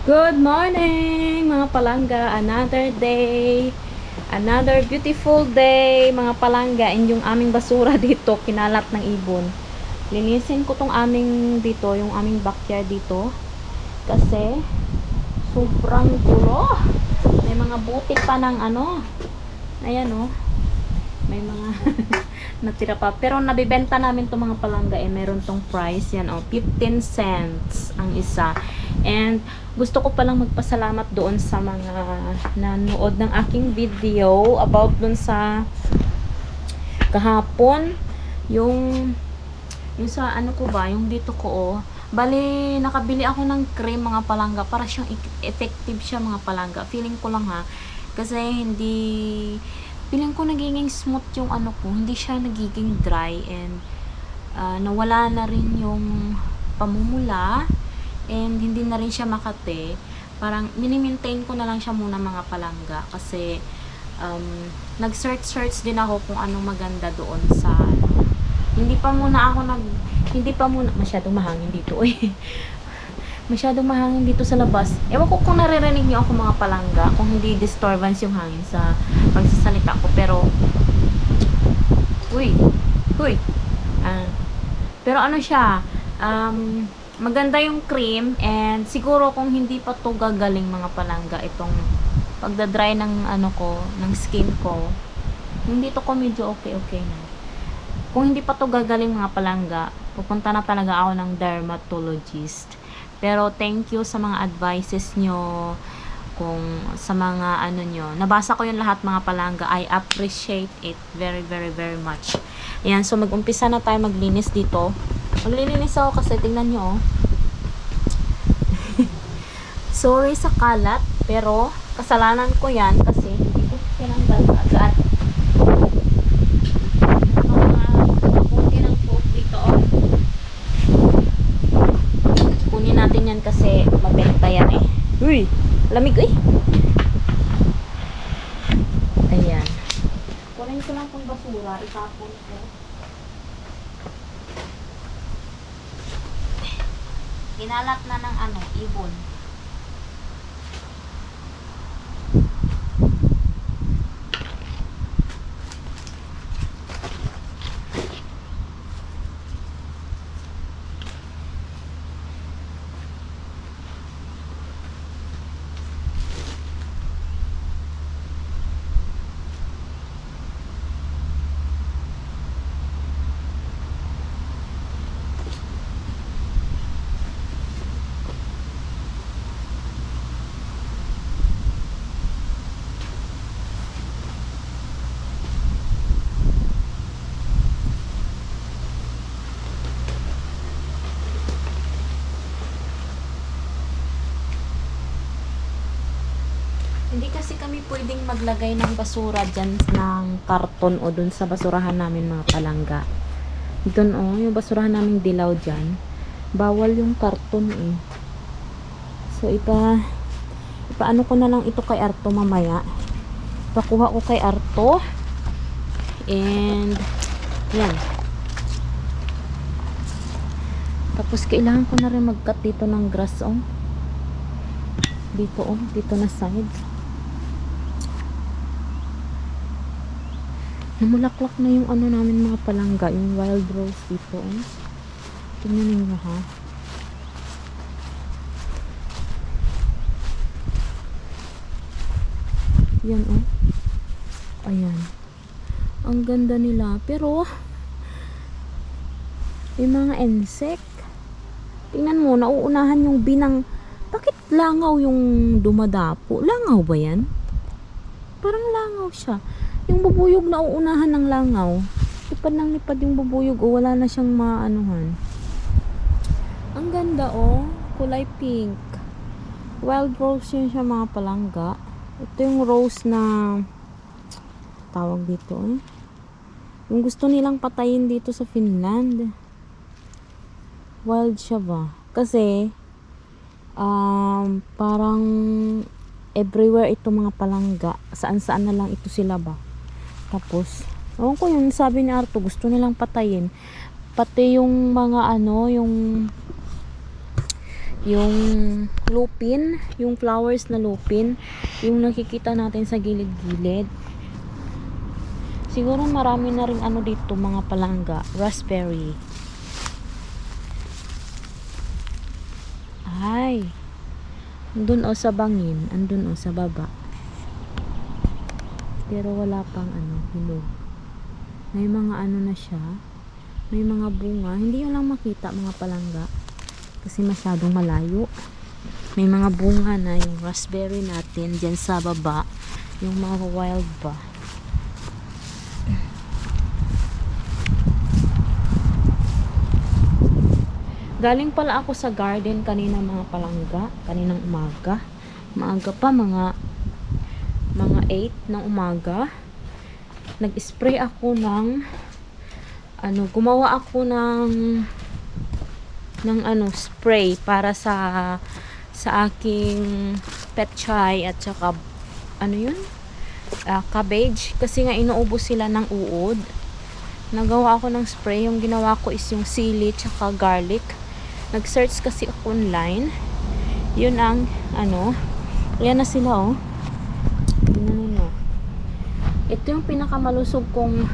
Good morning mga palangga, another day, another beautiful day mga palangga. And yung aming basura dito, kinalat ng ibon. Linisin ko tong aming dito, yung aming backyard dito. Kasi sobrang gulo. May mga butik pa ng ano. Ayan oh. May mga natira pa. Pero nabibenta namin itong mga palangga meron tong price. Yan oh, 15 cents ang isa. And gusto ko palang magpasalamat doon sa mga nanood ng aking video about doon sa kahapon. Yung sa ano ko ba, yung dito ko oh. Bali, nakabili ako ng cream mga palangga para siyang effective siya mga palangga. Feeling ko lang ha. Kasi feeling ko nagiging smooth yung ano ko, hindi siya nagiging dry and nawala na rin yung pamumula and hindi na rin siya makate. Parang mini-maintain ko na lang siya muna mga palangga kasi nag-search din ako kung anong maganda doon sa hindi pa muna masyadong mahangin dito masyadong mahangin dito sa labas. Ewan ko kung naririnig niyo ako mga palangga, kung hindi disturbance yung hangin sa pagsasalita ko. Pero, pero ano siya, maganda yung cream and siguro kung hindi pa to gagaling mga palangga, itong pagdadry ng ano ko, ng skin ko, hindi to ko medyo okay na. Kung hindi pa to gagaling mga palangga, pupunta na talaga ako ng dermatologist. Pero thank you sa mga advices nyo, kung sa mga ano nyo. Nabasa ko yung lahat mga palangga. I appreciate it very much. Ayan, so mag-umpisa na tayo maglinis dito. Maglilinis ako kasi tingnan nyo oh. Sorry sa kalat, pero kasalanan ko yan kasi hindi ko tinanggal agad. Natin yan kasi mabenta yan eh. Uy, lamig eh. Ayan. Kunin ko lang kung basura, itapon ko. Kinalat na ng ano, ibon. Hindi kasi kami pwedeng maglagay ng basura dyan ng karton o dun sa basurahan namin mga palangga. Dun oh, yung basurahan namin dilaw dyan. Bawal yung karton eh. So ipaano ko na lang ito kay Arto mamaya. Ipakuha ko kay Arto. And yan. Tapos kailangan ko na rin mag-cut dito ng grass oh. Dito oh, dito na side. Namulaklak na yung ano namin mga palangga, yung wild rose dito oh. Tingnan niyo ha. Yan oh. Ayan. Ang ganda nila, pero yung mga insect. Tingnan mo, nauunahan yung binang. Bakit langaw yung dumadapo? Langaw ba yan? Parang langaw siya. Yung bubuyog na uunahan ng langaw. Lipad ng lipad yung bubuyog o wala na siyang maanuhan. Ang ganda oh. Kulay pink. Wild rose yun siya mga palangga. Ito yung rose na tawag dito eh. Yung gusto nilang patayin dito sa Finland. Wild siya ba? Kasi parang everywhere ito mga palangga. Saan-saan na lang ito sila ba? Tapos, ewan ko yung sabi ni Arto, gusto nilang patayin. Pati yung mga ano, yung yung lupin, yung flowers na lupin, yung nakikita natin sa gilid-gilid. Siguro marami na rin ano dito mga palangga, raspberry. Ay, andun o sa bangin, andun o sa baba. Pero wala pang ano, hinog. May mga ano na siya, may mga bunga. Hindi yun lang makita mga palangga kasi masyadong malayo. May mga bunga na yung raspberry natin dyan sa baba, yung mga wild ba. Galing pala ako sa garden kanina mga palangga, kaninang umaga. Maaga pa, mga 8 ng umaga. Nag-spray ako ng gumawa ako ng spray para sa aking petchay at saka cabbage kasi nga inuubos sila ng uod. Nagawa ako ng spray. Yung ginawa ko is yung sili tsaka garlic. Nag-search kasi ako online. Yun ang ayan na sila oh. Tingnan niyo. Ito yung pinakamalusog kong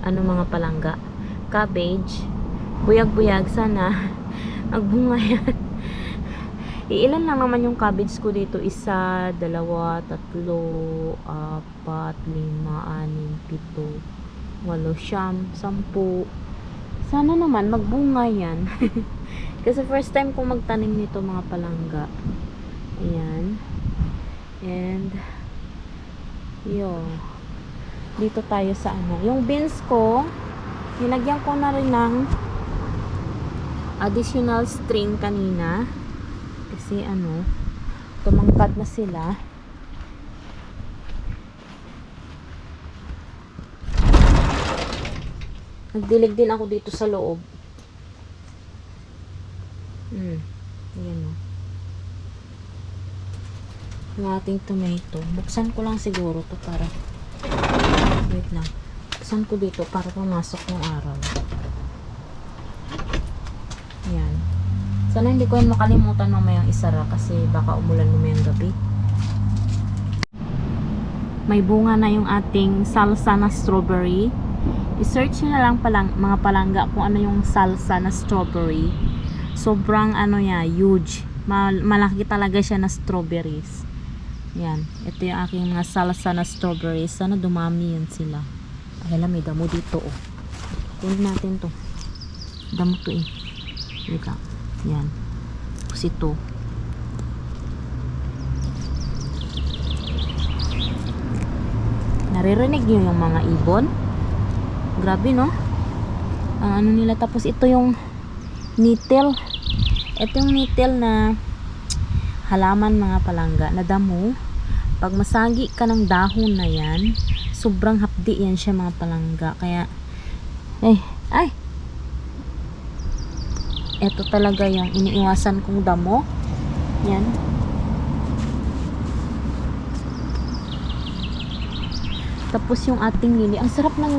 mga palangga. Cabbage. Buyag-buyag sana. Nagbunga yan. Iilan lang naman yung cabbage ko dito. 1, 2, 3, 4, 5, 6, 7, 8, 9, 10. Sana naman magbunga yan. Kasi first time ko magtanim nito mga palangga. Ayan. And dito tayo sa yung beans ko, nilagyan ko na rin ng additional string kanina. Kasi tumangkad na sila. Nagdilig din ako dito sa loob. Ayan o. Yung ating tomato. Buksan ko lang siguro to para wait lang. Buksan ko dito para pumasok yung araw. Ayan. Sana hindi ko yan makalimutan mamayang isara kasi baka umulan mamayang gabi. May bunga na yung ating salsa na strawberry. I-search nyo na lang mga palangga kung ano yung salsa na strawberry. Sobrang huge. Malaki talaga siya na strawberries. Yan. Ito yung aking mga salsa na strawberries. Sana dumami yan sila. Ay, may damo dito oh. Kunin natin to. Damo to eh. Wait lang. Yan. Tapos ito. Naririnig nyo yung mga ibon? Grabe no? Ang nila. Tapos ito yung nettle. Ito yung nettle na halaman mga palangga na damo. Pag masagi ka ng dahon na yan, sobrang hapdi yan siya mga palangga. Kaya ito talaga yung iniiwasan kong damo. Yan. Tapos yung ating lili, ang sarap ng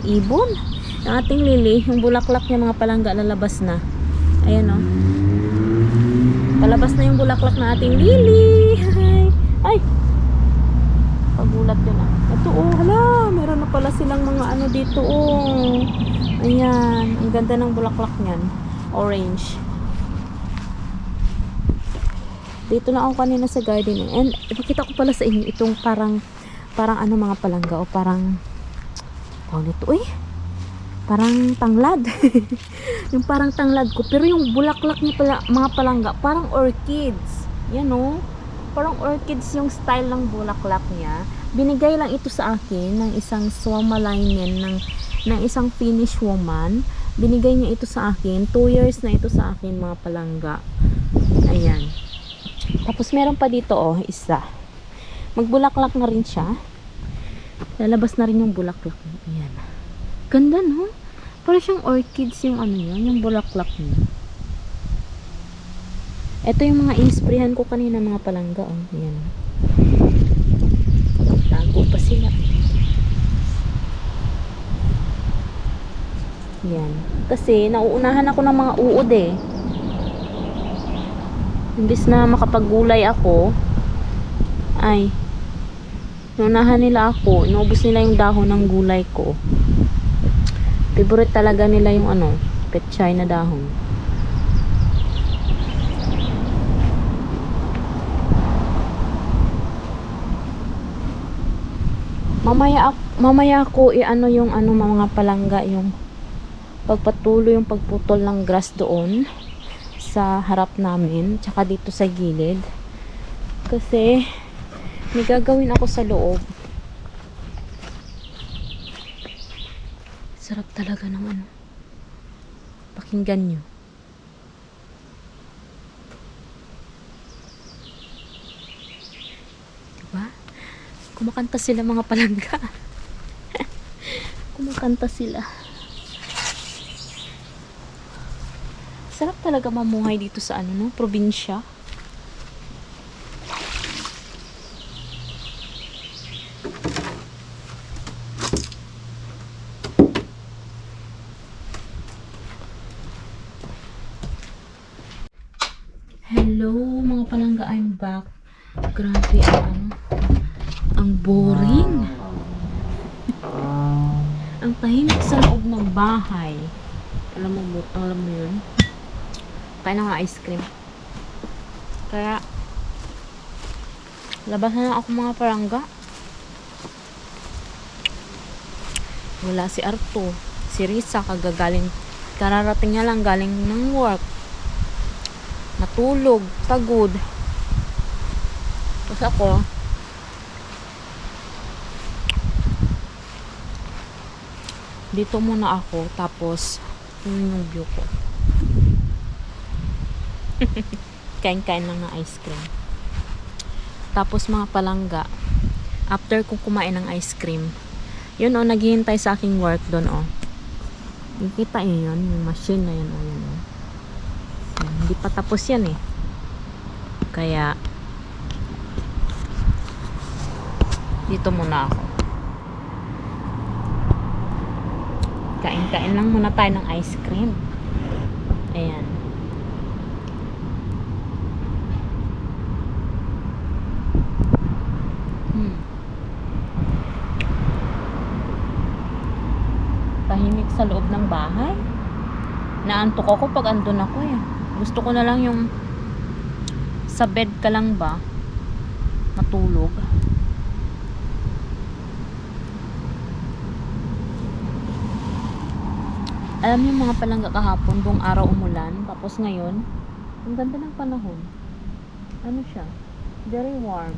ibon. Yung ating lili, yung bulaklak niya mga palangga lalabas na. Ayan o. Palabas na yung bulaklak na ating lili. Ay! Pagulat yun ah. Ito hala, meron na pala silang mga dito Ayan, ang ganda ng bulaklak niyan. Orange. Dito na ako kanina sa garden and nakita ko pala sa inyo itong parang mga palangga o parang parang tanglad. Yung parang tanglad ko, pero yung bulaklak niya pala mga palangga parang orchids. Yan parang orchids yung style ng bulaklak niya. Binigay lang ito sa akin ng isang Suomalainen ng isang Finnish woman. Binigay niya ito sa akin. 2 years na ito sa akin mga palangga. Ayan. Tapos meron pa dito isa. Magbulaklak na rin siya. Lalabas na rin yung bulaklak. Ayan. Ganda no? Parang siyang orchids yung yung bulaklak niya. Ito yung mga in-sprayhan ko kanina mga palangga. Ayan. Tago pa sila. Yan. Kasi nauunahan ako ng mga uod eh. Imbis na makapaggulay ako, ay naunahan nila ako. Inubos nila yung dahon ng gulay ko. Favorite talaga nila yung petchay na dahon. Mamaya ako yung mga palangga, yung pagpatuloy yung pagputol ng grass doon sa harap namin, tsaka dito sa gilid. Kasi may gagawin ako sa loob. Sarap talaga ng pakinggan nyo. Diba? Kumakanta sila mga palangga. Kumakanta sila. Sarap talaga mamuhay dito sa probinsya. Hello mga palangga, I'm back. Grabe ang boring. Ang tahimik sa loob ng bahay. Alam mo yun? Kaya na nga ice cream. Kaya labas na ako mga palangga. Wala si Arto, si Risa kararating niya lang galing ng work. Natulog, pagod. Tapos ako dito muna ako, tapos yun yung view ko. Kain-kain lang ng ice cream. Tapos mga palangga, after kong kumain ng ice cream, yun naghihintay sa aking work doon Nakikita yun, yung machine na yun yun. Yan, hindi pa tapos yan eh. Kaya dito muna ako. Kain-kain lang muna tayo ng ice cream. Ayan. Tahimik sa loob ng bahay. Naantok ako pag andun ako eh. Gusto ko na lang yung sa bed ka lang ba matulog. Alam niyo mga palangga, kahapon buong araw umulan, tapos ngayon ang ganda ng panahon. Siya, very warm.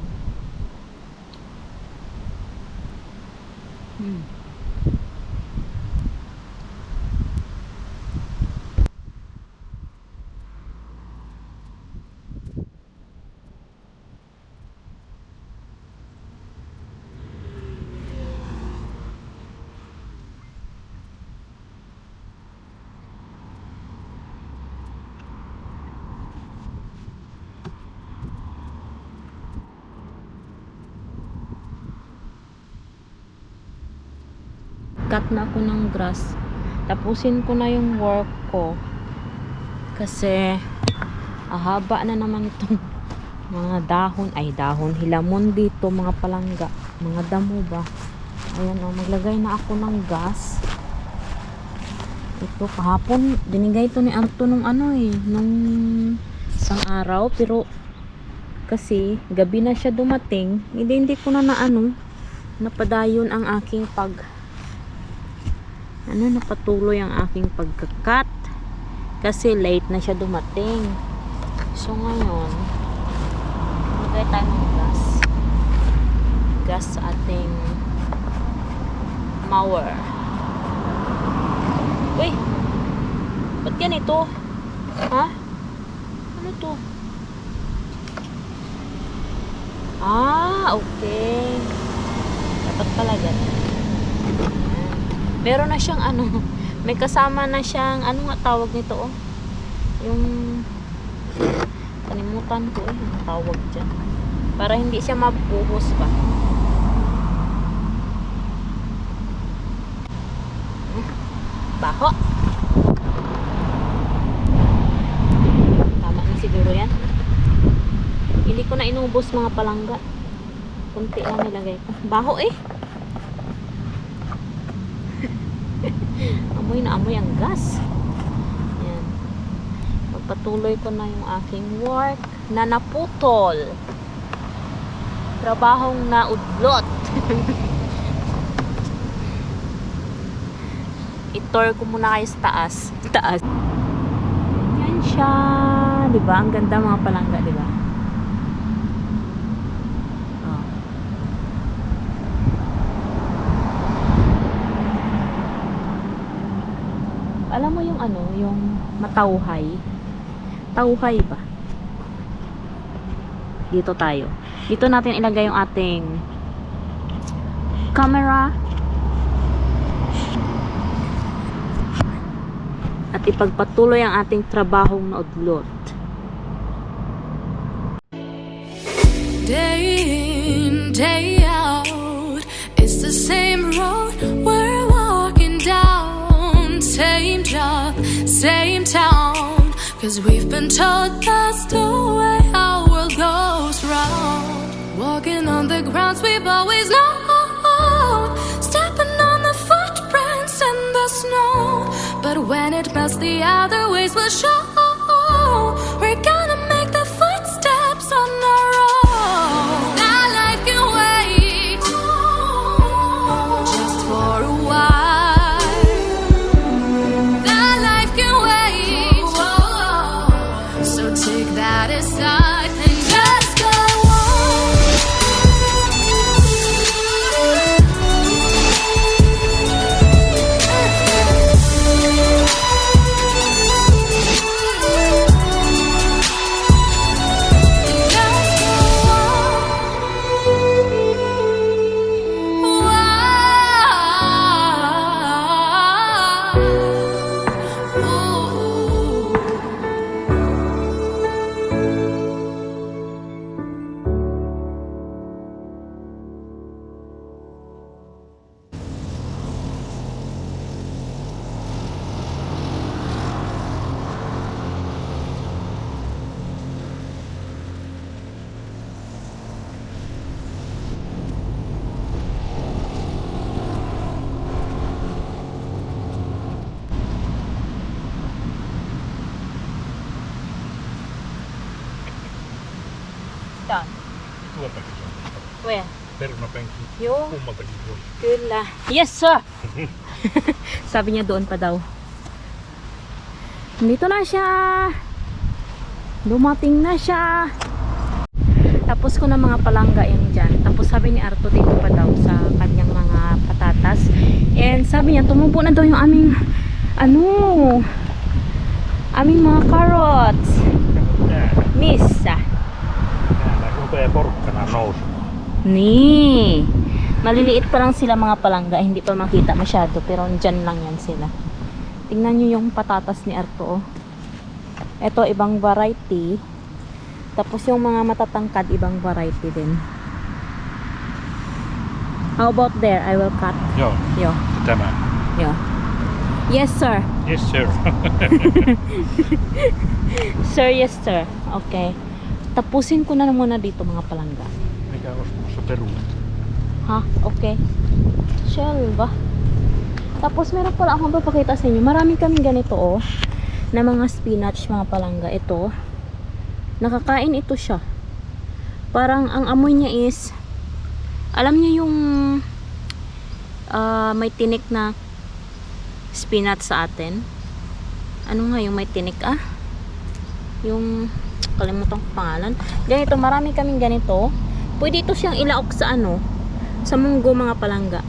Cut na ako ng grass. Tapusin ko na yung work ko. Kasi ahaba na naman itong mga dahon, hilamon dito, mga palangga, mga damo ba. Ayan maglagay na ako ng gas. Ito kahapon, dinigay ito ni Arto nung nung isang araw, pero kasi gabi na siya dumating, hindi ko na napadayon ang aking napatuloy ang aking pagkakat kasi late na siya dumating. So ngayon magay tayo ng gas sa ating mower. Uy, ba't ganito? Ha? Ano to? Okay, dapat pala ganun. Meron na siyang may kasama na siyang nga tawag nito yung kalimutan ko ang tawag dyan, para hindi siya mabuhos ba. Baho. inubos mga palangga. Kunti lang nilagay ko. Baho eh. Amoy na amoy ang gas. Yan. Pagpatuloy ko na yung aking work na naputol. Trabahong naudlot. I-tour ko muna kayo sa taas. Taas. Yan siya. Diba? Ang ganda mga palangga, diba? Oh. Alam mo yung ano, yung matauhay. Tauhay ba? Dito tayo. Dito natin ilagay yung ating camera. At ipagpatuloy ang ating trabahong naudlot. Day in, day out, it's the same road we're walking down. Same job, same town, 'cause we've been told that's the way our world goes round. Walking on the grounds we've always known, stepping on the footprints in the snow. But when it melts, the other ways will show. We're gonna make the footsteps on our own. That life can wait just for a while. That life can wait. So take that aside and just go on. Saan? Tuoltakin se on. Where? Perunapenkki. Joo. Kummaltakin voi. Kyllä. Yes, sir! Sabi niya doon pa daw. Dito na siya! Dumating na siya! Tapos ko na mga palangga yan dyan. Tapos sabi ni Arto dito pa daw sa kanyang mga patatas. And sabi niya, tumubo na daw yung aming aming mga carrots. Missä? Täällä rupeaa porkkana nousemaan. Ni. Maliliit pa lang sila mga palangga, hindi pa makita masyado, pero dyan lang yan sila. Tingnan nyo yung patatas ni Arto. Ito ibang variety. Tapos yung mga matatangkad ibang variety din. How about there? I will cut. Joo, Yo. tämä. Yo. Yes, sir. Yes sir. Sir, yes, sir. Okay. Tapusin ko na muna dito mga palangga. Mikä ostamassa peruut? Ha? Okay. Selva. Tapos meron pala akong papakita sa inyo. Marami kaming ganito oh. Na mga spinach mga palangga. Ito. Nakakain ito siya. Parang ang amoy niya is alam niyo yung may tinik na spinach sa atin. Ano nga yung may tinik yung kalimutan ko pangalan. Ganito, marami kaming ganito. Pwede ito siyang ilaok sa sa munggo mga palangga.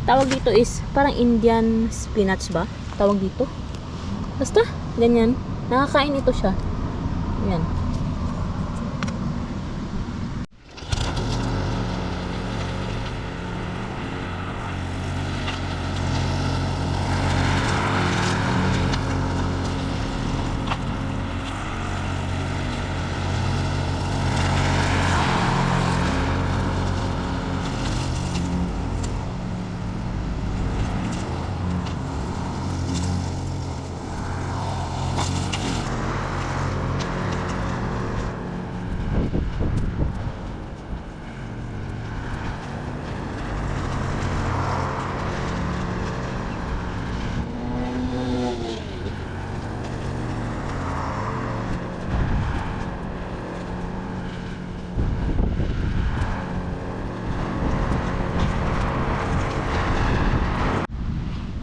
Tawag dito is parang Indian spinach ba? Tawag dito. Basta, ganyan. Nakakain ito siya. Yan.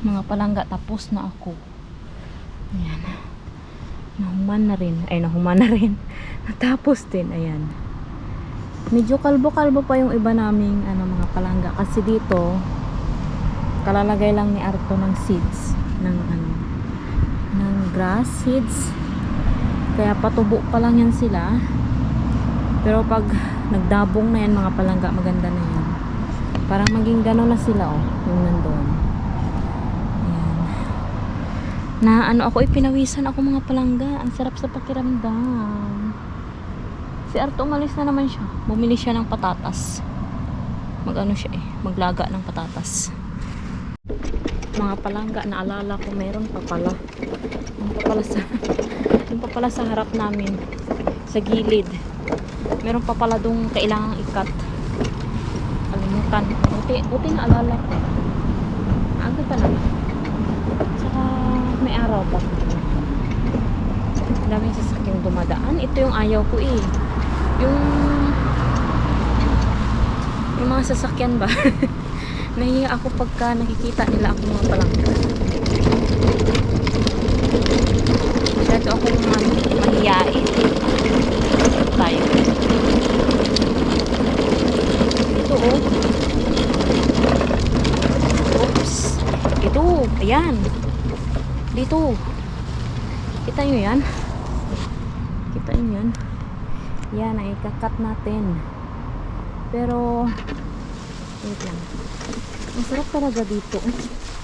Mga palangga, tapos na ako. Ayan. Nahuman na rin. Ay, nahuman na rin. Natapos din. Ayan. Medyo kalbo-kalbo pa yung iba naming mga palangga. Kasi dito, kalalagay lang ni Arto ng seeds. Ng grass seeds. Kaya patubo pa lang yan sila. Pero pag nagdabong na yan mga palangga, maganda na yan. Parang maging gano'n na sila, oh. Yung nandun. Na ako ipinawisan ako mga palangga. Ang sarap sa pakiramdam. Si Arto umalis na naman siya. Bumili siya ng patatas. Maglaga ng patatas. Mga palangga, naalala ko meron pa pala. Yung pa pala sa harap namin. Sa gilid. Meron pa pala dong kailangang ikat. Kalimutan. Buti naalala ko. Aga pa naman. Tsaka may araw pa. Daming sasakyang dumadaan. Ito yung ayaw ko eh. Yung mga sasakyan ba? Nahiya ako pagka nakikita nila ako mga palangga. Masyado akong mahiyain. Tayo. Ito oh. Oops. Ito. Ayan. Dito. Kita nyo yan? Kita nyo yan? Yan, ay kakat natin. Pero, wait lang. Ang sarap talaga dito.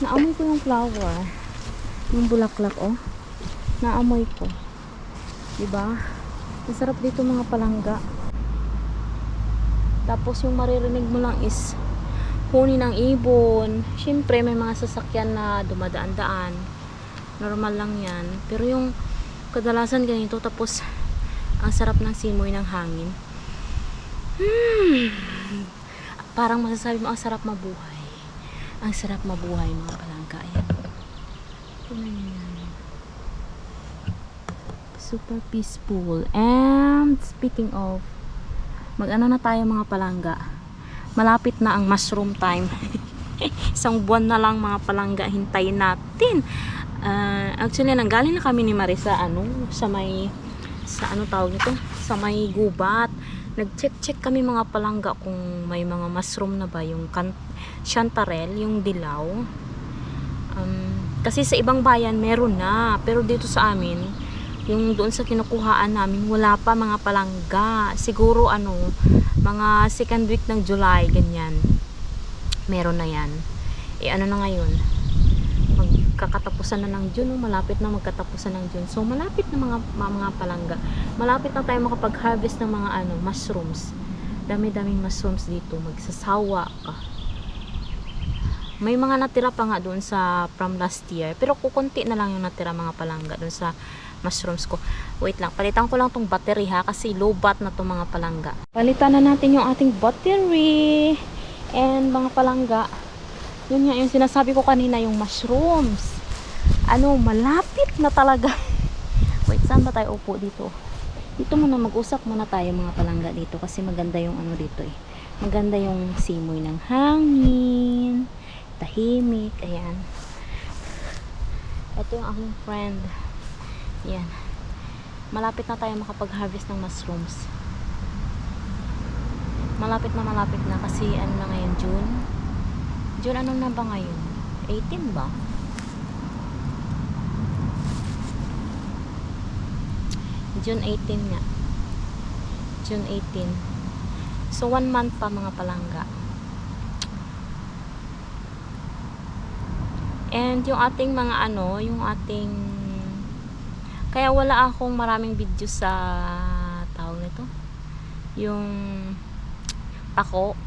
Naamoy ko yung flower. Yung bulaklak, oh. Naamoy ko. Diba? Ang sarap dito mga palangga. Tapos yung maririnig mo lang is huni ng ibon. Siyempre, may mga sasakyan na dumadaan-daan. Normal lang yan. Pero yung kadalasan ganito, tapos ang sarap ng simoy ng hangin. Parang masasabi mo, ang sarap mabuhay. Ang sarap mabuhay mga palangga. Ayan. Tingnan nyo yan. Super peaceful. And speaking of, mag-ano na tayo mga palangga. Malapit na ang mushroom time. Isang buwan na lang mga palangga. Hintayin natin. Actually, nanggaling na kami ni Marisa sa may gubat. Nag-check kami mga palangga kung may mga mushroom na ba, yung chantarelle, yung dilaw. Kasi sa ibang bayan meron na, pero dito sa amin, yung doon sa kinukuhaan namin, wala pa mga palangga. Siguro mga second week ng July, ganyan. Meron na yan. Na ngayon? Magkakatapusan na ng June, malapit na magkatapusan ng June. So malapit na mga palangga. Malapit na tayo makapag-harvest ng mga mushrooms. Dami-daming mushrooms dito. Magsasawa ka. May mga natira pa nga doon from last year. Pero kukunti na lang yung natira mga palangga doon sa mushrooms ko. Wait lang, palitan ko lang tong battery ha, kasi low bat na tong mga palangga. Palitan na natin yung ating battery. And mga palangga, yun nga yung sinasabi ko kanina, yung mushrooms. Malapit na talaga. Wait, saan ba tayo upo dito? Dito muna, mag-usap muna tayo mga palangga dito, kasi maganda yung dito eh. Maganda yung simoy ng hangin. Tahimik, ayan. Ito yung aking friend. Yan. Malapit na tayo makapag-harvest ng mushrooms. Malapit na kasi na ngayon, June. June na ba ngayon? 18 ba? June 18 nga. June 18. So 1 month pa mga palangga. And yung ating mga yung ating, kaya wala akong maraming video sa tawag nito, yung pako,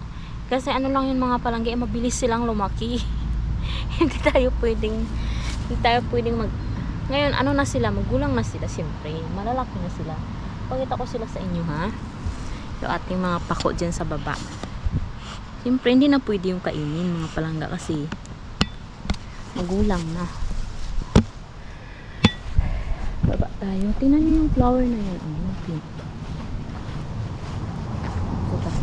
kasi lang yung mga palangga, mabilis silang lumaki. hindi tayo pwedeng ngayon na sila, magulang na sila, siyempre malalaki na sila. Pakita ko sila sa inyo ha, yung ating mga pako dyan sa baba. Siyempre hindi na pwede yung kainin mga palangga kasi magulang na. Baba tayo. Tingnan niyo yung flower na yan. Pink. Butas.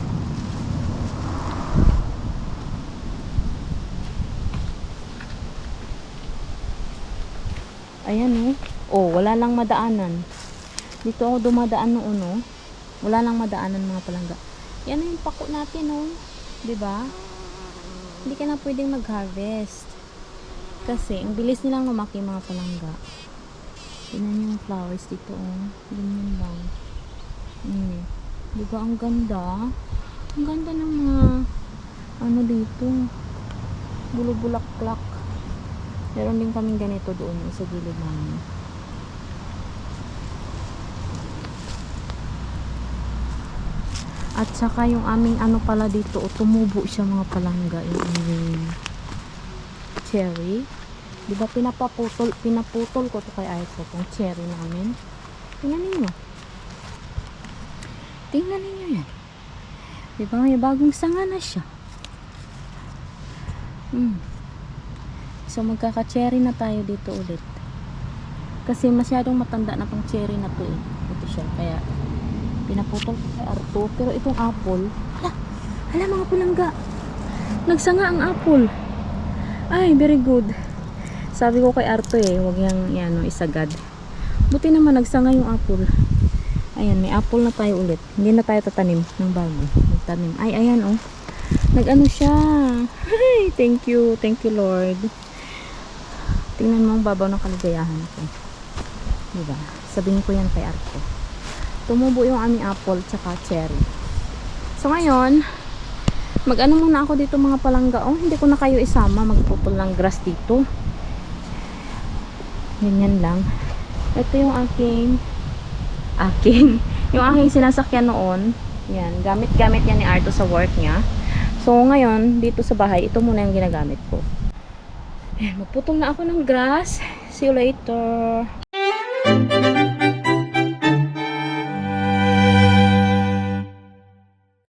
Ayan oh. Oh, wala lang madaanan. Dito ako dumadaan noon oh. Wala lang madaanan mga palangga. Yan yung pako natin oh. 'Di ba? Hindi ka na pwedeng mag-harvest. Kasi ang bilis nilang lumaki mga palangga. Tingnan niyo yung flowers dito oh. Ganyan lang. Diba ang ganda? Ang ganda ng mga ano dito. Bulubulaklak. Meron din kaming ganito doon sa gilid namin. At saka yung aming ano pala dito, tumubo siya mga palangga. Yung aming cherry. Diba pinaputol ko to kay Aiko tong cherry namin. Tingnan ninyo. Tingnan ninyo yan. Diba may bagong sanga na siya. So magkaka-cherry na tayo dito ulit. Kasi masyadong matanda na tong cherry na to eh. Ito siya. Kaya pinaputol ko kay Arto. Pero itong apple, hala mga palangga. Nagsanga ang apple. Ay, very good. Sabi ko kay Arto eh, huwag yang isagad. Buti naman nagsanga yung apple. Ayan, may apple na tayo ulit. Hindi na tayo tatanim ng bago. Magtanim. Ay, ayan oh. Nag-ano siya. Ay, thank you Lord. Tingnan mo ang babaw ng kaligayahan ko. Diba? Sabihin ko yan kay Arto. Tumubo yung aming apple tsaka cherry. So ngayon, mag-ano muna ako dito mga palangga. Oh, hindi ko na kayo isama. Magputol ng grass dito. Ganyan lang. Ito yung aking yung aking sinasakyan noon. Yan, gamit-gamit yan ni Arto sa work niya. So ngayon, dito sa bahay, ito muna yung ginagamit ko. Ayan, magputol na ako ng grass. See you later.